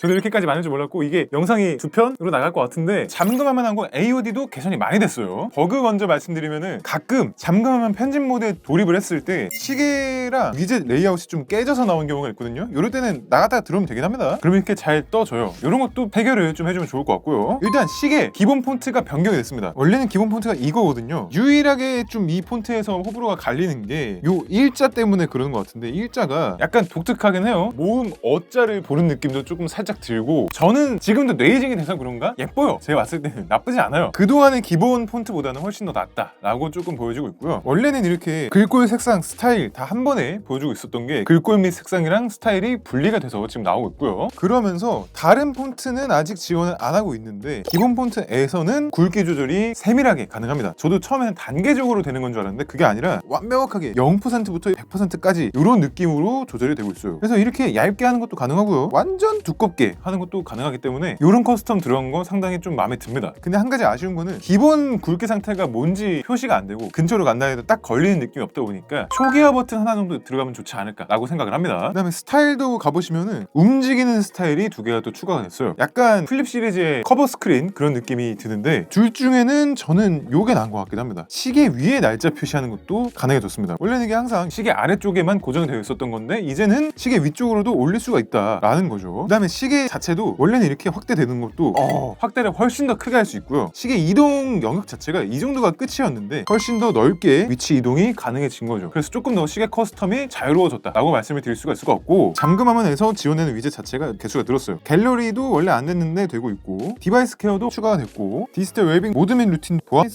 저도 이렇게까지 많을 줄 몰랐고 이게 영상이 2편으로 나갈 것 같은데 잠금화면 한 거 AOD도 개선이 많이 됐어요. 버그 먼저 말씀드리면은 가끔 잠금화면 편집 모드에 돌입을 했을 때 시계랑 위젯 레이아웃이 좀 깨져서 나온 경우가 있거든요. 이럴 때는 나갔다가 들어오면 되긴 합니다. 그러면 이렇게 잘 떠져요. 이런 것도 해결을 좀 해주면 좋을 것 같고요. 일단 시계 기본 폰트가 변경이 됐습니다. 원래는 기본 폰트가 이거거든요. 유일하게 좀 이 폰트에서 호불호가 갈리는 게 요 일자 때문에 그러는 것 같은데 일자가 약간 독특하긴 해요. 모음 어자를 보는 느낌도 조금 살짝 들고 저는 지금도 뇌이징이 돼서 그런가? 예뻐요. 제가 봤을 때는 나쁘지 않아요. 그동안의 기본 폰트보다는 훨씬 더 낫다 라고 조금 보여주고 있고요. 원래는 이렇게 글꼴 색상 스타일 다 한 번에 보여주고 있었던 게 글꼴 및 색상이랑 스타일이 분리가 돼서 지금 나오고 있고요. 그러면서 다른 폰트는 아직 지원을 안 하고 있는데 기본 폰트에서는 굵기 조절이 세밀하게 가능합니다. 저도 처음에는 단계적으로 되는 건 줄 알았는데 그게 아니라 완벽하게 0%부터 100%까지 이런 느낌으로 조절이 되고 있어요. 그래서 이렇게 얇게 하는 것도 가능하고요. 완전 두껍게 하는 것도 가능하기 때문에 이런 커스텀 들어간 거 상당히 좀 마음에 듭니다. 근데 한 가지 아쉬운 거는 기본 굵기 상태가 뭔지 표시가 안 되고 근처로 간다 해도 딱 걸리는 느낌이 없다 보니까 초기화 버튼 하나 정도 들어가면 좋지 않을까 라고 생각을 합니다. 그 다음에 스타일도 가보시면은 움직이는 스타일이 2개가 또 추가가 됐어요. 약간 플립 시리즈의 커버 스크린 그런 느낌이 드는데 둘 중에는 저는 요게 나은 것 같기도 합니다. 시계 위에 날짜 표시하는 것도 가능해졌습니다. 원래는 이게 항상 시계 아래쪽에만 고정이 되어 있었던 건데 이제는 시계 위쪽으로도 올릴 수가 있다라는 거죠. 그 다음에 시계 자체도 원래는 이렇게 확대되는 것도 확대를 훨씬 더 크게 할 수 있고요. 시계 이동 영역 자체가 이 정도가 끝이었는데 훨씬 더 넓게 위치 이동이 가능해진 거죠. 그래서 조금 더 시계 커스텀이 자유로워졌다라고 말씀을 드릴 수가 있을 것 같고 잠금화면에서 지원되는 위젯 자체가 개수가 늘었어요. 갤러리도 원래 안 됐는데 되고 있고 디바이스 케어도 추가가 됐고 디지털 웰빙 모드 및 루틴 보안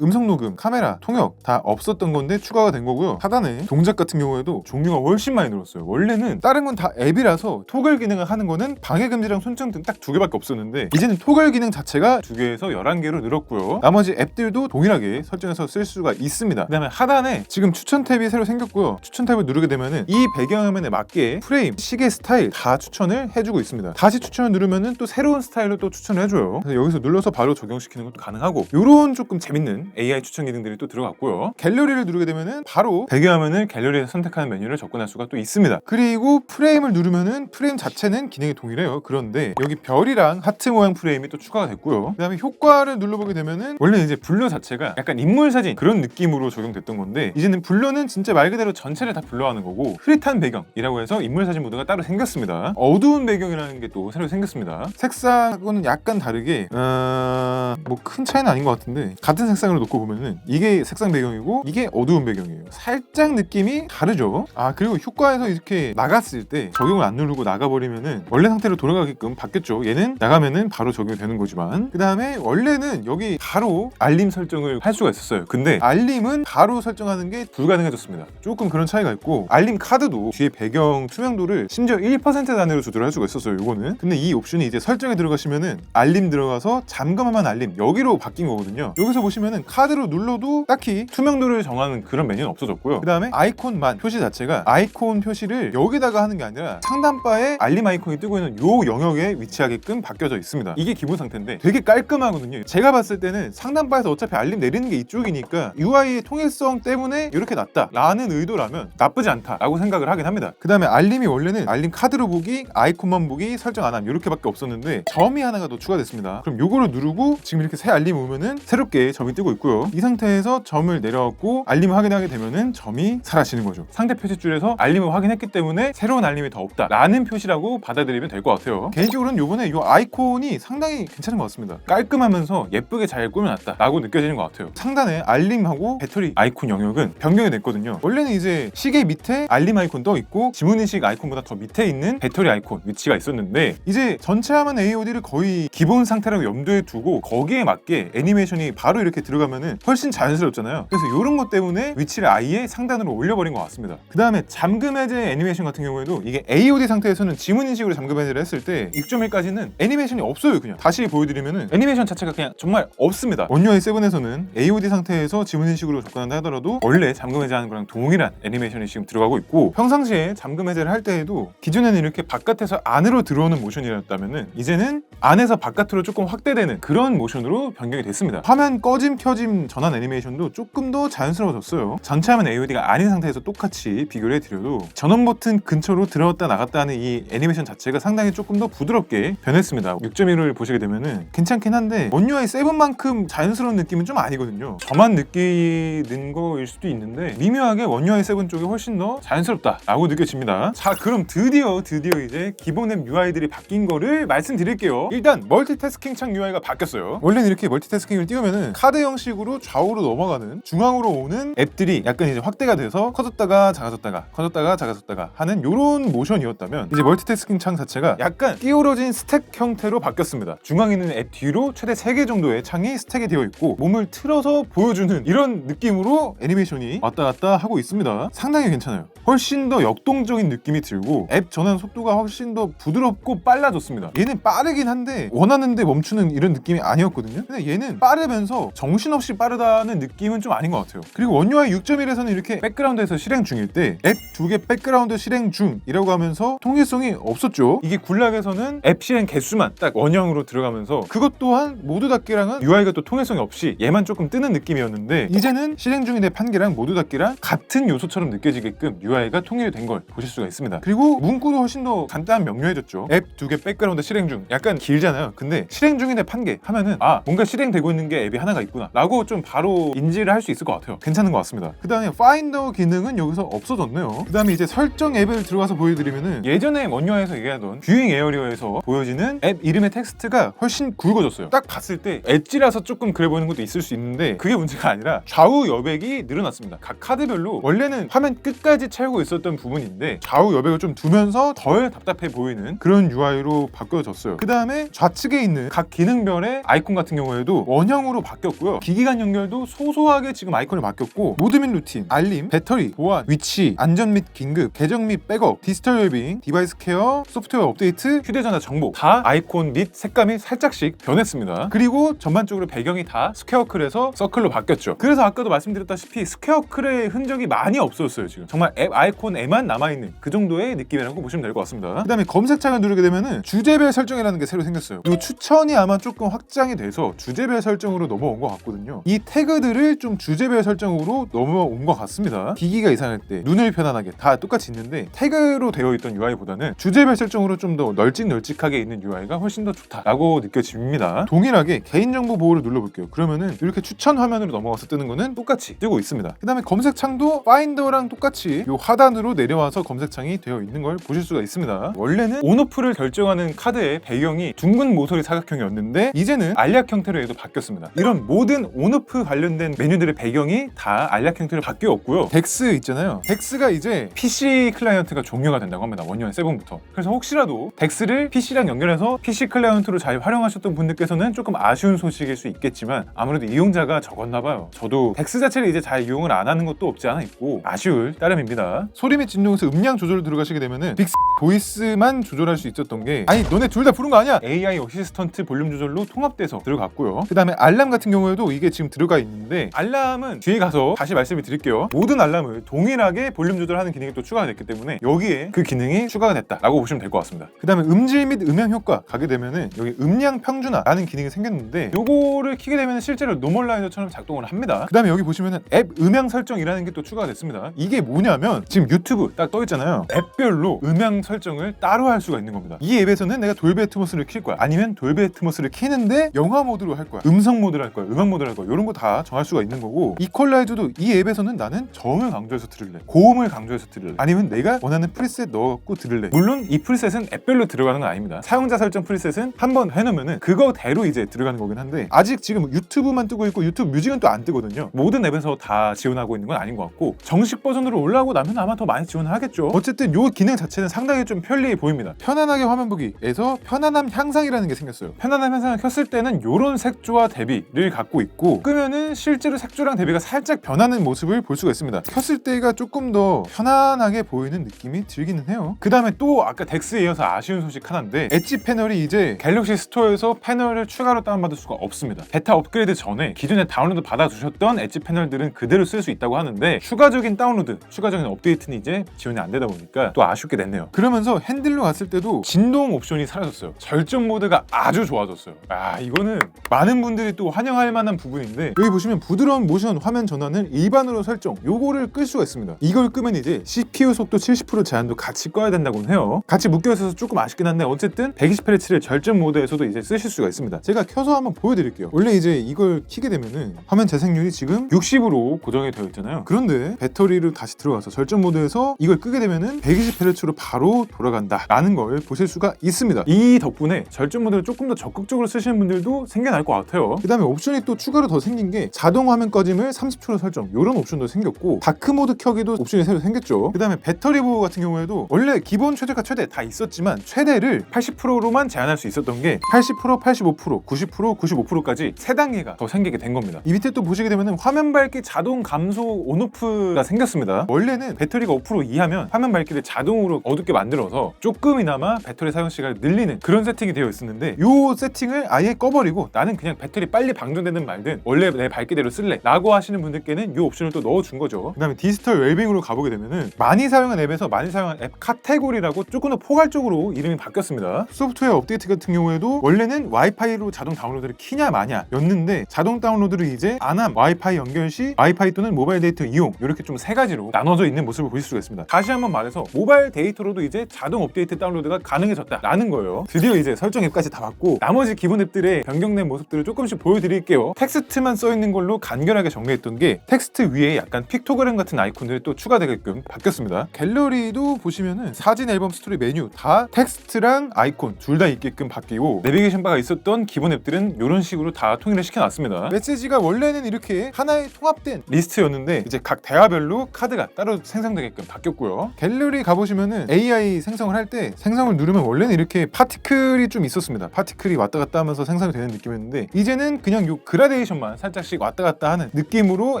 음성 녹음, 카메라, 통역 다 없었던 건데 추가가 된 거고요. 하단에 동작 같은 경우에도 종류가 훨씬 많이 늘었어요. 원래는 다른 건 다 앱이라서 토글 기능을 하는 거는 방해 금지랑 손정 등 딱 2개밖에 없었는데 이제는 토글 기능 자체가 2개에서 11개로 늘었고요. 나머지 앱들도 동일하게 설정해서 쓸 수가 있습니다. 그 다음에 하단에 지금 추천 탭이 새로 생겼고요. 추천 탭을 누르게 되면은 이 배경화면에 맞게 프레임, 시계 스타일 다 추천을 해주고 있습니다. 다시 추천을 누르면은 또 새로운 스타일로 또 추천을 해줘요. 그래서 여기서 눌러서 바로 적용시키는 것도 가능하고 요런 조금 재밌는 AI 추천 기능들이 또 들어갔고요. 갤러리를 누르게 되면은 바로 배경화면을 갤러리에서 선택하는 메뉴를 접근할 수가 또 있습니다. 그리고 프레임을 누르면은 프레임 자체는 기능이 동일해요. 그런데 여기 별이랑 하트 모양 프레임이 또 추가가 됐고요. 그 다음에 효과를 눌러보게 되면은 원래 이제 블러 자체가 약간 인물 사진 그런 느낌으로 적용됐던 건데 이제는 블러는 진짜 말 그대로 전체를 다 블러하는 거고 흐릿한 배경이라고 해서 인물 사진 모드가 따로 생겼습니다. 어두운 배경이라는 게 또 새로 생겼습니다. 색상하고는 약간 다르게 뭐 큰 차이는 아닌 것 같은데 같은 색상으로 놓고 보면은 이게 색상 배경이고 이게 어두운 배경이에요. 살짝 느낌이 다르죠. 그리고 효과에서 이렇게 나갔을 때 적용을 안 누르고 나가버리면은 원래 상태로 돌아가게끔 바뀌었죠. 얘는 나가면은 바로 적용이 되는 거지만 그 다음에 원래는 여기 바로 알림 설정을 할 수가 있었어요. 근데 알림은 바로 설정하는 게 불가능해졌습니다. 조금 그런 차이가 있고 알림 카드도 뒤에 배경 투명도를 심지어 1% 단위로 조절할 수가 있었어요. 요거는 근데 이 옵션이 이제 설정에 들어가시면은 알림 들어가서 잠금화면 알림 여기로 바뀐 거거든요. 여기서 보시면은 카드로 눌러도 딱히 투명도를 정하는 그런 메뉴는 없어졌고요. 그 다음에 아이콘만 표시 자체가 아이콘 표시를 여기다가 하는 게 아니라 상단바에 알림 아이콘이 뜨고 있는 요 영역에 위치하게끔 바뀌어져 있습니다. 이게 기본 상태인데 되게 깔끔하거든요. 제가 봤을 때는 상단바에서 어차피 알림 내리는 게 이쪽이니까 UI의 통일성 때문에 이렇게 놨다 라는 의도라면 나쁘지 않다 라고 생각을 하긴 합니다. 그 다음에 알림이 원래는 알림 카드로 보기, 아이콘만 보기, 설정 안 함 이렇게밖에 없었는데 점이 하나가 더 추가됐습니다. 그럼 요거를 누르고 지금 이렇게 새 알림이 오면은 새롭게 점이 뜨고 있고요. 이 상태에서 점을 내려갖고 알림을 확인하게 되면은 점이 사라지는 거죠. 상대 표시줄에서 알림을 확인했기 때문에 새로운 알림이 더 없다 라는 표시라고 받아들이면 될 것 같아요. 개인적으로는 요번에 이 아이콘이 상당히 괜찮은 것 같습니다. 깔끔하면서 예쁘게 잘 꾸며놨다 라고 느껴지는 것 같아요. 상단에 알림하고 배터리 아이콘 영역은 변경이 됐거든요. 원래는 이제 시계 밑에 알림 아이콘 떠 있고 지문인식 아이콘보다 더 밑에 있는 배터리 아이콘 위치가 있었는데 이제 전체 화면 AOD를 거의 기본 상태라고 염두에 두고 거기에 맞게 애니메이션이 바로 이렇게 들어가면은 훨씬 자연스럽잖아요. 그래서 이런 것 때문에 위치를 아예 상단으로 올려버린 것 같습니다. 그 다음에 잠금 해제 애니메이션 같은 경우에도 이게 AOD 상태에서는 지문인식으로 잠금 해제를 했을 때 6.1까지는 애니메이션이 없어요. 그냥 다시 보여드리면은 애니메이션 자체가 그냥 정말 없습니다. 원UI 7에서는 AOD 상태에서 지문인식으로 접근한다 하더라도 원래 잠금 해제하는 거랑 동일한 애니메이션이 지금 들어가고 있고 평상시에 잠금 해제를 할 때에도 기존에는 이렇게 바깥에서 안으로 들어오는 모션이었다면은 이제는 안에서 바깥으로 조금 확대되는 그런 모션으로 변경이 됐습니다. 화면 꺼짐 켜 켜짐 전환 애니메이션도 조금 더 자연스러워졌어요. 전체 화면 AOD가 아닌 상태에서 똑같이 비교를 해드려도 전원 버튼 근처로 들어갔다 나갔다 하는 이 애니메이션 자체가 상당히 조금 더 부드럽게 변했습니다. 6.1을 보시게 되면은 괜찮긴 한데 원UI 7만큼 자연스러운 느낌은 좀 아니거든요. 저만 느끼는 거일 수도 있는데 미묘하게 원UI 7 쪽이 훨씬 더 자연스럽다라고 느껴집니다. 자, 그럼 드디어 이제 기본 앱 UI들이 바뀐 거를 말씀드릴게요. 일단 멀티태스킹 창 UI가 바뀌었어요. 원래는 이렇게 멀티태스킹을 띄우면은 카드 형식으로 좌우로 넘어가는 중앙으로 오는 앱들이 약간 이제 확대가 돼서 커졌다가 작아졌다가 커졌다가 작아졌다가 하는 요런 모션이었다면 이제 멀티태스킹 창 자체가 약간 끼우러진 스택 형태로 바뀌었습니다. 중앙에 있는 앱 뒤로 최대 3개 정도의 창이 스택이 되어 있고 몸을 틀어서 보여주는 이런 느낌으로 애니메이션이 왔다 갔다 하고 있습니다. 상당히 괜찮아요. 훨씬 더 역동적인 느낌이 들고 앱 전환 속도가 훨씬 더 부드럽고 빨라졌습니다. 얘는 빠르긴 한데 원하는데 멈추는 이런 느낌이 아니었거든요. 근데 얘는 빠르면서 정신없이 빠르다는 느낌은 좀 아닌 것 같아요. 그리고 원UI 6.1에서는 이렇게 백그라운드에서 실행 중일 때 앱 2개 백그라운드 실행 중이라고 하면서 통일성이 없었죠. 이게 굴락에서는 앱 실행 개수만 딱 원형으로 들어가면서 그것 또한 모두 닫기랑은 UI가 또 통일성이 없이 얘만 조금 뜨는 느낌이었는데 이제는 실행 중인 앱 1개랑 모두 닫기랑 같은 요소처럼 느껴지게끔 UI가 통일이 된 걸 보실 수가 있습니다. 그리고 문구도 훨씬 더 간단한 명료해졌죠. 앱 2개 백그라운드 실행 중. 약간 길잖아요. 근데 실행 중인 앱 1개 하면은 아, 뭔가 실행되고 있는 게 앱이 하나가 있구나 라고 좀 바로 인지를 할 수 있을 것 같아요. 괜찮은 것 같습니다. 그 다음에 파인더 기능은 여기서 없어졌네요. 그 다음에 이제 설정 앱을 들어가서 보여드리면은 예전에 원UI에서 얘기하던 뷰잉 에어리어에서 보여지는 앱 이름의 텍스트가 훨씬 굵어졌어요. 딱 봤을 때 엣지라서 조금 그래 보이는 것도 있을 수 있는데 그게 문제가 아니라 좌우 여백이 늘어났습니다. 각 카드별로 원래는 화면 끝까지 채우고 있었던 부분인데 좌우 여백을 좀 두면서 덜 답답해 보이는 그런 UI로 바뀌어졌어요. 그 다음에 좌측에 있는 각 기능별의 아이콘 같은 경우에도 원형으로 바뀌었고요. 기기 간 연결도 소소하게 지금 아이콘이 바뀌었고 모드 및 루틴, 알림, 배터리, 보안, 위치, 안전 및 긴급, 계정 및 백업, 디지털 웰빙, 디바이스 케어, 소프트웨어 업데이트, 휴대전화 정보 다 아이콘 및 색감이 살짝씩 변했습니다. 그리고 전반적으로 배경이 다 스퀘어클에서 서클로 바뀌었죠. 그래서 아까도 말씀드렸다시피 스퀘어클의 흔적이 많이 없어졌어요. 지금 정말 앱 아이콘에만 남아있는 그 정도의 느낌이라고 보시면 될 것 같습니다. 그 다음에 검색창을 누르게 되면은 주제별 설정이라는 게 새로 생겼어요. 이 추천이 아마 조금 확장이 돼서 주제별 설정으로 넘어온 것 같거든요. 이 태그들을 좀 주제별 설정으로 넘어온 것 같습니다. 기기가 이상할 때 눈을 편안하게 다 똑같이 있는데 태그로 되어 있던 UI보다는 주제별 설정으로 좀 더 널찍널찍하게 있는 UI가 훨씬 더 좋다라고 느껴집니다. 동일하게 개인정보 보호를 눌러볼게요. 그러면은 이렇게 추천 화면으로 넘어가서 뜨는 거는 똑같이 뜨고 있습니다. 그 다음에 검색창도 파인더랑 똑같이 이 하단으로 내려와서 검색창이 되어 있는 걸 보실 수가 있습니다. 원래는 온오프를 결정하는 카드의 배경이 둥근 모서리 사각형이었는데 이제는 알약 형태로 얘도 바뀌었습니다. 이런 모든 온오프 관련된 메뉴들의 배경이 다 알약 형태로 바뀌었고요. 덱스 있잖아요. 덱스가 이제 PC 클라이언트가 종료가 된다고 합니다. 원UI 7부터. 그래서 혹시라도 덱스를 PC랑 연결해서 PC 클라이언트로 잘 활용하셨던 분들께서는 조금 아쉬운 소식일 수 있겠지만 아무래도 이용자가 적었나 봐요. 저도 덱스 자체를 이제 잘 이용을 안 하는 것도 없지 않아 있고 아쉬울 따름입니다. 소리 및 진동에서 음량 조절을 들어가시게 되면은 빅스 보이스만 조절할 수 있었던 게 아니 너네 둘 다 부른 거 아니야? AI 어시스턴트 볼륨 조절로 통합돼서 들어갔고요. 그 다음에 알람 같은 경우에도 이게 지금 들어가 있는데 알람은 뒤에 가서 다시 말씀을 드릴게요. 모든 알람을 동일하게 볼륨 조절하는 기능이 또 추가가 됐기 때문에 여기에 그 기능이 추가가 됐다라고 보시면 될 것 같습니다. 그 다음에 음질 및 음향 효과 가게 되면은 여기 음량 평준화라는 기능이 생겼는데 요거를 키게 되면 실제로 노멀라이저처럼 작동을 합니다. 그 다음에 여기 보시면은 앱 음향 설정이라는 게 또 추가가 됐습니다. 이게 뭐냐면 지금 유튜브 딱 떠 있잖아요. 앱별로 음향 설정을 따로 할 수가 있는 겁니다. 이 앱에서는 내가 돌비 애트모스를 킬 거야. 아니면 돌비 애트모스를 키는데 영화 모드로 할 거야. 음성 모드를 할 거야. 음악 모드를 할 거야. 이런 거 다 정할 수가 있는 거고 이퀄라이저도 이 앱에서는 나는 저음을 강조해서 들을래. 고음을 강조해서 들을래. 아니면 내가 원하는 프리셋 넣어갖고 들을래. 물론 이 프리셋은 앱별로 들어가는 건 아닙니다. 사용자 설정 프리셋은 한번 해놓으면은 그거대로 이제 들어가는 거긴 한데 아직 지금 유튜브만 뜨고 있고 유튜브 뮤직은 또 안 뜨거든요. 모든 앱에서 다 지원하고 있는 건 아닌 것 같고 정식 버전으로 올라오고 나면 아마 더 많이 지원을 하겠죠. 어쨌든 요 기능 자체는 상당히 좀 편리해 보입니다. 편안하게 화면 보기에서 편안함 향상이라는 게 생겼어요. 편안함 향상을 켰을 때는 요런 색조와 대비를 갖고 있고 끄면은 실제로 색조랑 대비가 살짝 변하는 모습을 볼 수가 있습니다. 켰을 때가 조금 더 편안하게 보이는 느낌이 들기는 해요. 그 다음에 또 아까 덱스에 이어서 아쉬운 소식 하나인데 엣지 패널이 이제 갤럭시 스토어에서 패널을 추가로 다운받을 수가 없습니다. 베타 업그레이드 전에 기존에 다운로드 받아주셨던 엣지 패널들은 그대로 쓸 수 있다고 하는데 추가적인 다운로드, 추가적인 업데이트는 이제 지원이 안 되다 보니까 또 아쉽게 됐네요. 그러면서 핸들로 갔을 때도 진동 옵션이 사라졌어요. 절전 모드가 아주 좋아졌어요. 이거는 많은 분들이 또 환영할 만한 부분인데 여기 보시면 부드러운 모션 화면 전환을 일반으로 설정, 요거를 끌 수가 있습니다. 이걸 끄면 이제 CPU 속도 70% 제한도 같이 꺼야 된다고 해요. 같이 묶여 있어서 조금 아쉽긴 한데 어쨌든 120Hz를 절전 모드에서도 이제 쓰실 수가 있습니다. 제가 켜서 한번 보여드릴게요. 원래 이제 이걸 켜게 되면은 화면 재생률이 지금 60으로 고정이 되어 있잖아요. 그런데 배터리를 다시 들어가서 절전 모드에서 이걸 끄게 되면은 120Hz로 바로 돌아간다 라는 걸 보실 수가 있습니다. 이 덕분에 절전 모드를 조금 더 적극적으로 쓰시는 분들도 생겨날 것 같아요. 그 다음에 옵션이 또 추가로 더 생긴 게 자동 화면 꺼짐을 30초로 설정, 이런 옵션도 생겼고 다크 모드 켜기도 옵션이 새로 생겼죠. 그 다음에 배터리 보호 같은 경우에도 원래 기본 최저가 최대 다 있었지만 최대를 80%로만 제한할 수 있었던 게 80%, 85%, 90%, 95%까지 3단계가 더 생기게 된 겁니다. 이 밑에 또 보시게 되면 화면 밝기 자동 감소 온오프가 생겼습니다. 원래는 배터리가 5% 이하면 화면 밝기를 자동으로 어둡게 만들어서 조금이나마 배터리 사용 시간을 늘리는 그런 세팅이 되어 있었는데 이 세팅을 아예 꺼버리고 나는 그냥 배터리 빨리 방전되든 말든 원래 내 밝기대로 쓸래 라고 하시는 분들께는 이 옵션을 또 넣어준 거죠. 그 다음에 디지털 웰빙으로 가보게 되면은 많이 사용한 앱에서 많이 사용한 앱 카테고리라고 조금 더 포괄적으로 이름이 바뀌었습니다. 소프트웨어 업데이트 같은 경우에도 원래는 와이파이로 자동 다운로드를 키냐 마냐 였는데 자동 다운로드를 이제 안함, 와이파이 연결 시 와이파이 또는 모바일 데이터 이용, 이렇게 좀 3가지로 나눠져 있는 모습을 보실 수가 있습니다. 다시 한번 말해서 모바일 데이터로도 이제 자동 업데이트 다운로드가 가능해졌다라는 거예요. 드디어 이제 설정 앱까지 다 받고 나머지 기본 앱들의 변경된 모습들을 조금씩 보여드릴게요. 텍스트만 써있는 걸로 간결하게 정리했던 게 텍스트 위에 약간 픽토그램 같은 아이콘들이 또 추가되게끔 바뀌었습니다. 갤러리도 보시면은 사진, 앨범, 스토리, 메뉴 다 텍스트랑 아이콘 둘 다 있게끔 바뀌고 내비게이션 바가 있었던 기본 앱들은 이런 식으로 다 통일을 시켜놨습니다. 메시지가 원래는 이렇게 하나의 통합된 리스트였는데 이제 각 대화별로 카드가 따로 생성되게끔 바뀌었고요. 갤러리 가보시면은 AI 생성을 할 때 생성을 누르면 원래는 이렇게 파티클이 좀 있었습니다. 파티클이 왔다 갔다 하면서 생성이 되는 느낌이었는데 이제는 그냥 요 그라데이션만 살짝씩 왔다 갔다 하는 느낌으로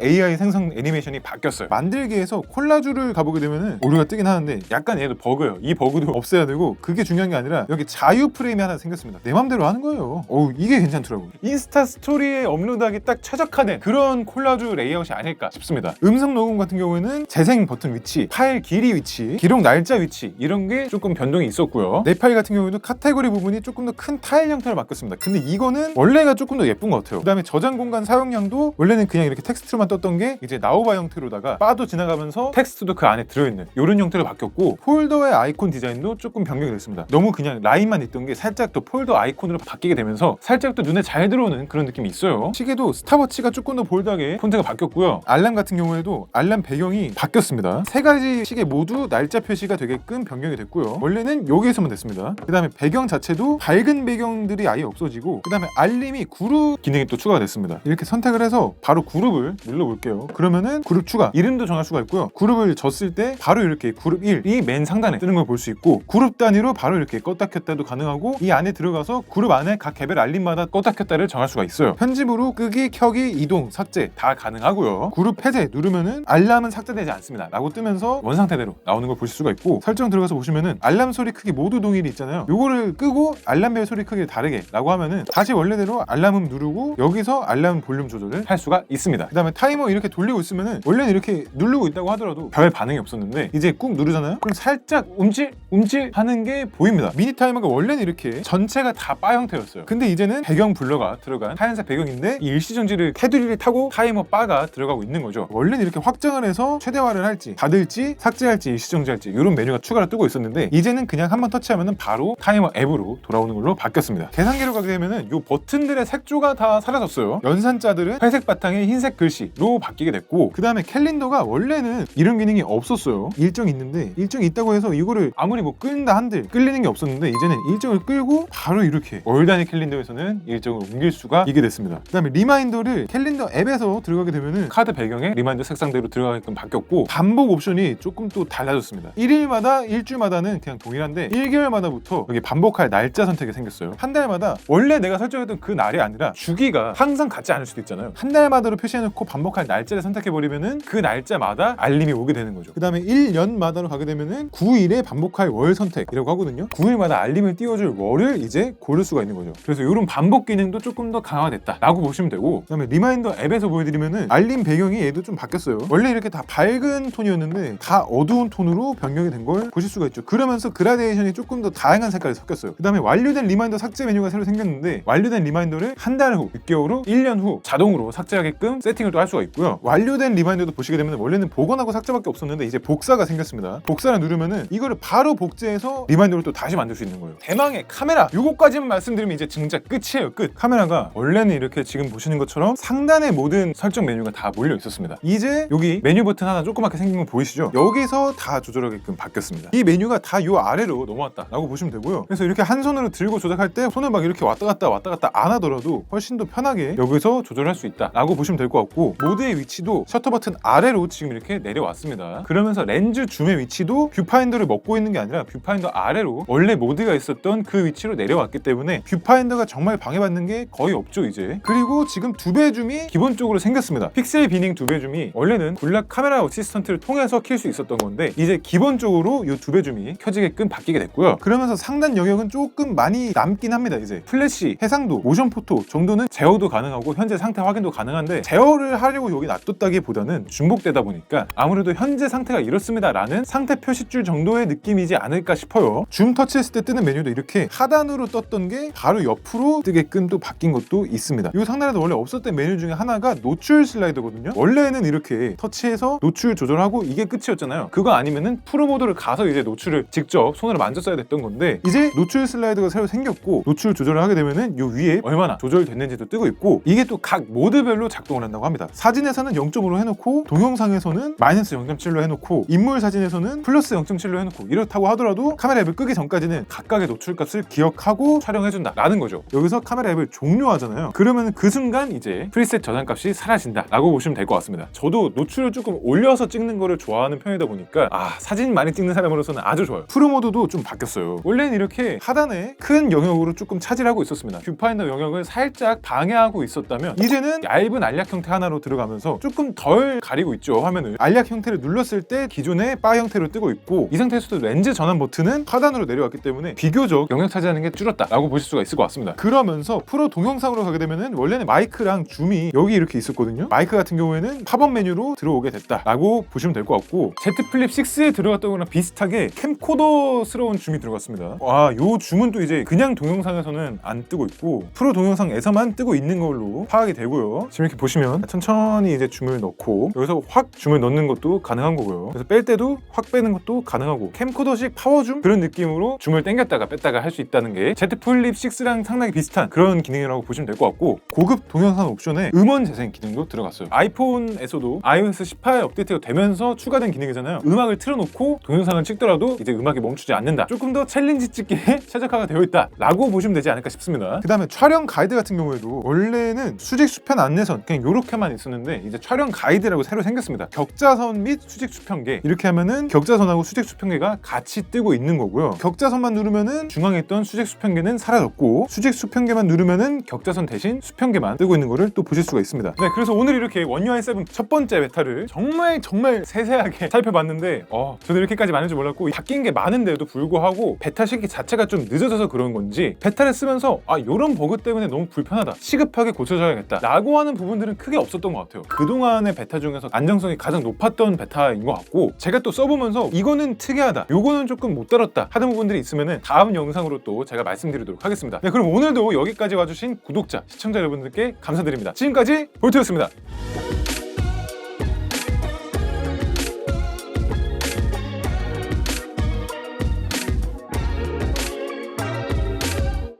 AI 생성 애니메이션이 바뀌었어요. 만들기에서 콜라주를 가보게 되면은 오류가 뜨긴 하는데 약간 얘도 버그예요. 이 버그도 없애야 되고 그게 중요한 게 아니라 여기 자유 프레임이 하나 생겼습니다. 내 맘대로 하는 거예요. 이게 괜찮더라고요. 인스타 스토리에 업로드하기 딱 최적화된 그런 콜라주 레이아웃이 아닐까 싶습니다. 음성 녹음 같은 경우에는 재생 버튼 위치, 파일 길이 위치, 기록 날짜 위치 이런 게 조금 변동이 있었고요. 내 파일 같은 경우에도 카테고리 부분이 조금 더 큰 타일 형태로 바뀌었습니다. 근데 이거는 원래가 조금 더 예쁜 것 같아요. 그 다음에 저장 공간 사용량도 원래는 그냥 이렇게 텍스트로만 떴던 게 이제 나우바 형태로다가 바도 지나가면서 텍스트도 그 안에 들어있는 이런 형태로 바뀌었고 폴더의 아이콘 디자인도 조금 변경이 됐습니다. 너무 그냥 라인만 있던 게 살짝 또 폴더 아이콘으로 바뀌게 되면서 살짝 또 눈에 잘 들어오는 그런 느낌이 있어요. 시계도 스탑워치가 조금 더 볼드하게 폰트가 바뀌었고요. 알람 같은 경우에도 알람 배경이 바뀌었습니다. 3가지 시계 모두 날짜 표시가 되게끔 변경이 됐고요. 원래는 여기에서만 됐습니다. 그 다음에 배경 자체도 밝은 배경들이 아예 없어지고 그 다음에 알림이 그룹 기능이 또 추가가 됐습니다. 이렇게 선택을 해서 바로 그룹을 눌러볼게요. 그러면은 그룹 추가, 이름도 정할 수가 있고요. 그룹을 줬을 때 바로 이렇게 그룹 1이 맨 상단에 뜨는 걸 볼 수 있고 그룹 단위로 바로 이렇게 껐다 켰다도 가능하고 이 안에 들어가서 그룹 안에 각 개별 알림마다 껐다 켰다를 정할 수가 있어요. 편집으로 끄기, 켜기, 이동, 삭제 다 가능하고요. 그룹 해제 누르면은 알람은 삭제되지 않습니다 라고 뜨면서 원상태대로 나오는 걸 보실 수가 있고 설정 들어가서 보시면은 알람 소리 크기 모두 동일이 있잖아요. 요거를 끄고 알람벨 소리 크기를 다르게 라고 하면은 다시 원래대로 알람음 누르고 여기서 알람 볼륨 조절을 할 수가 있습니다. 그 다음에 타이머 이렇게 돌리고 있으면은 원래는 이렇게 누르고 있다고 하더라도 별 반응이 없었는데 이제 꾹 누르잖아요. 그럼 살짝 움찔 하는 게 보입니다. 미니 타이머가 원래는 이렇게 전체가 다 바 형태였어요. 근데 이제는 배경 블러가 들어간 하얀색 배경인데 이 일시정지를 테두리를 타고 타이머 바가 들어가고 있는 거죠. 원래는 이렇게 확장을 해서 최대화를 할지 닫을지 삭제할지 일시정지할지 이런 메뉴가 추가로 뜨고 있었는데 이제는 그냥 한번 터치하면은 바로 타이머 앱으로 돌아오는 걸로 바뀌었습니다. 계산기로 가게 되면은 이 버튼들의 색조가 다 사라졌어요. 연산자들은 회색 바탕에 흰색 글씨로 바뀌게 됐고 그 다음에 캘린더가 원래는 이런 기능이 없었어요. 일정이 있는데 일정이 있다고 해서 이거를 아무리 뭐 끌다 한들 끌리는 게 없었는데 이제는 일정을 끌고 바로 이렇게 월 단위 캘린더에서는 일정을 옮길 수가 있게 됐습니다. 그 다음에 리마인더를 캘린더 앱에서 들어가게 되면은 카드 배경에 리마인더 색상대로 들어가게끔 바뀌었고 반복 옵션이 조금 또 달라졌습니다. 1일마다 일주마다는 그냥 동일한데 1개월마다부터 여기 반복할 날짜 선택이 생겼어요. 한 달마다 원래 내가 설정했던 그 날이 아니라 주기가 항상 같지 않을 수도 있잖아요. 한 달마다로 표시해놓고 반복할 날짜를 선택해버리면은 그 날짜마다 알림이 오게 되는 거죠. 그 다음에 1년마다로 가게 되면은 9일에 반복할 월 선택이라고 하거든요. 9일마다 알림을 띄워줄 월을 이제 고를 수가 있는 거죠. 그래서 이런 반복 기능도 조금 더 강화됐다 라고 보시면 되고 그 다음에 리마인더 앱에서 보여드리면은 알림 배경이 얘도 좀 바뀌었어요. 원래 이렇게 다 밝은 톤이었는데 다 어두운 톤으로 변경이 된 걸 보실 수가 있죠. 그러면서 그라데이션이 조금 더 다양한 색깔이 섞였어요. 그 다음에 완료된 리마인더 삭제 메뉴가 새로 생겼는데 완료된 리마인더를 한 달 후, 6개월 후, 1년 후 자동으로 삭제하게끔 세팅을 또 할 수가 있고요. 완료된 리마인더도 보시게 되면 원래는 복원하고 삭제밖에 없었는데 이제 복사가 생겼습니다. 복사를 누르면은 이거를 바로 복제해서 리마인더를 또 다시 만들 수 있는 거예요. 대망의 카메라! 요거까지만 말씀드리면 이제 진짜 끝이에요. 끝! 카메라가 원래는 이렇게 지금 보시는 것처럼 상단에 모든 설정 메뉴가 다 몰려 있었습니다. 이제 여기 메뉴 버튼 하나 조그맣게 생긴 거 보이시죠? 여기서 다 조절하게끔 바뀌었습니다. 이 메뉴가 다 요 아래로 넘어왔다 라고 보시면 되고요. 그래서 이렇게 한 손으로 들고 조작할 때 손을 막 이렇게 왔다 갔다 안 하더라도 훨씬 더 편하게 여기서 조절할 수 있다 라고 보시면 될 것 같고, 모드의 위치도 셔터 버튼 아래로 지금 이렇게 내려왔습니다. 그러면서 렌즈 줌의 위치도 뷰파인더를 먹고 있는 게 아니라 뷰파인더 아래로 원래 모드가 있었던 그 위치로 내려왔기 때문에 뷰파인더가 정말 방해받는 게 거의 없죠 이제. 그리고 지금 두 배 줌이 기본적으로 생겼습니다. 픽셀 비닝 두 배 줌이 원래는 굴락 카메라 어시스턴트를 통해서 킬 수 있었던 건데 이제 기본적으로 이 두 배 줌이 켜지게끔 바뀌게 됐고요. 그러면서 상단 영역은 조금 많이 남긴 합니다. 이제 플래시, 해상도, 모션 포토 정도는 제어도 가능하고 현재 상태 확인도 가능한데, 제어를 하려고 여기 놔뒀다기보다는 중복되다 보니까 아무래도 현재 상태가 이렇습니다 라는 상태 표시줄 정도의 느낌이지 않을까 싶어요. 줌 터치했을 때 뜨는 메뉴도 이렇게 하단으로 떴던 게 바로 옆으로 뜨게끔 또 바뀐 것도 있습니다. 이 상단에도 원래 없었던 메뉴 중에 하나가 노출 슬라이더거든요. 원래는 이렇게 터치해서 노출 조절하고 이게 끝이었잖아요. 그거 아니면은 프로 모드를 가서 이제 노출을 직접 손으로 만졌어야 됐던 건데, 이제 노출 슬라이더가 새로 생겼고 노출 조절을 하게 되면은 요 위에 얼마나 조절됐는지도 뜨고 있고, 이게 또 각 모드별로 작동을 한다고 합니다. 사진에서는 0.5로 해놓고, 동영상에서는 마이너스 0.7로 해놓고, 인물 사진에서는 플러스 0.7로 해놓고, 이렇다고 하더라도 카메라 앱을 끄기 전까지는 각각의 노출값을 기억하고 촬영해준다 라는 거죠. 여기서 카메라 앱을 종료하잖아요. 그러면 그 순간 이제 프리셋 저장값이 사라진다 라고 보시면 될 것 같습니다. 저도 노출을 조금 올려서 찍는 거를 좋아하는 편이다 보니까 사진 많이 찍는 사람으로서는 아주 좋아요. 프로 모드도 좀 바뀌었어요. 원래는 이렇게 하단에 큰 영역으로 조금 차지하고 있었습니다. 뷰파인더 영역을 살짝 방해하고 있었다면 이제는 얇은 알약 형태 하나로 들어가면서 조금 덜 가리고 있죠. 화면을 알약 형태를 눌렀을 때 기존의 바 형태로 뜨고 있고, 이 상태에서도 렌즈 전환 버튼은 하단으로 내려왔기 때문에 비교적 영역 차지하는 게 줄었다 라고 보실 수가 있을 것 같습니다. 그러면서 프로 동영상으로 가게 되면은 원래는 마이크랑 줌이 여기 이렇게 있었거든요. 마이크 같은 경우에는 팝업 메뉴로 들어오게 됐다 라고 보시면 될 것 같고, Z 플립 6에 들어갔던 거랑 비슷하게 캠코더스러운 줌이 들어갔습니다. 요 줌은 또 이제 그냥 동영상에서는 안 뜨고 있고 프로 동영상에서만 뜨고 있는 걸로 파악이 되고요. 지금 이렇게 보시면 천천히 이제 줌을 넣고 여기서 확 줌을 넣는 것도 가능한 거고요. 그래서 뺄 때도 확 빼는 것도 가능하고, 캠코더식 파워줌 그런 느낌으로 줌을 당겼다가 뺐다가 할 수 있다는 게 Z 플립 6랑 상당히 비슷한 그런 기능이라고 보시면 될 것 같고, 고급 동영상 옵션에 음원 재생 기능도 들어갔어요. 아이폰에서도 iOS 18 업데이트가 되면서 추가된 기능이잖아요. 음악을 틀어놓고 동영상을 찍더라도 이제 음악이 멈추지 않는다. 조금 더 챌린지 찍기에 최적화가 되어 있다 라고 보시면 되지 않을까 싶습니다. 그 다음에 촬영 가이드 같은 경우에도 원래는 수직 수편 안내선 그냥 요렇게만 있었는데 이제 촬영 가이드라고 새로 생겼습니다. 격자선 및 수직 수평계, 이렇게 하면은 격자선하고 수직 수평계가 같이 뜨고 있는 거고요. 격자선만 누르면은 중앙에 있던 수직 수평계는 사라졌고, 수직 수평계만 누르면은 격자선 대신 수평계만 뜨고 있는 거를 또 보실 수가 있습니다. 네, 그래서 오늘 이렇게 원UI 7 첫 번째 베타를 정말 세세하게 살펴봤는데 저도 이렇게까지 많은 줄 몰랐고, 바뀐 게 많은데도 불구하고 베타 시기 자체가 좀 늦어져서 그런 건지 베타를 쓰면서 요런 버그 때문에 너무 불편하다, 시급하게 고쳐줘야겠다 라고 하는 부분들은 크게 없었던 것 같아요. 그동안의 베타 중에서 안정성이 가장 높았던 베타인 것 같고, 제가 또 써보면서 이거는 특이하다, 요거는 조금 못 다뤘다 하는 부분들이 있으면은 다음 영상으로 또 제가 말씀드리도록 하겠습니다. 네, 그럼 오늘도 여기까지 와주신 구독자, 시청자 여러분들께 감사드립니다. 지금까지 볼트였습니다.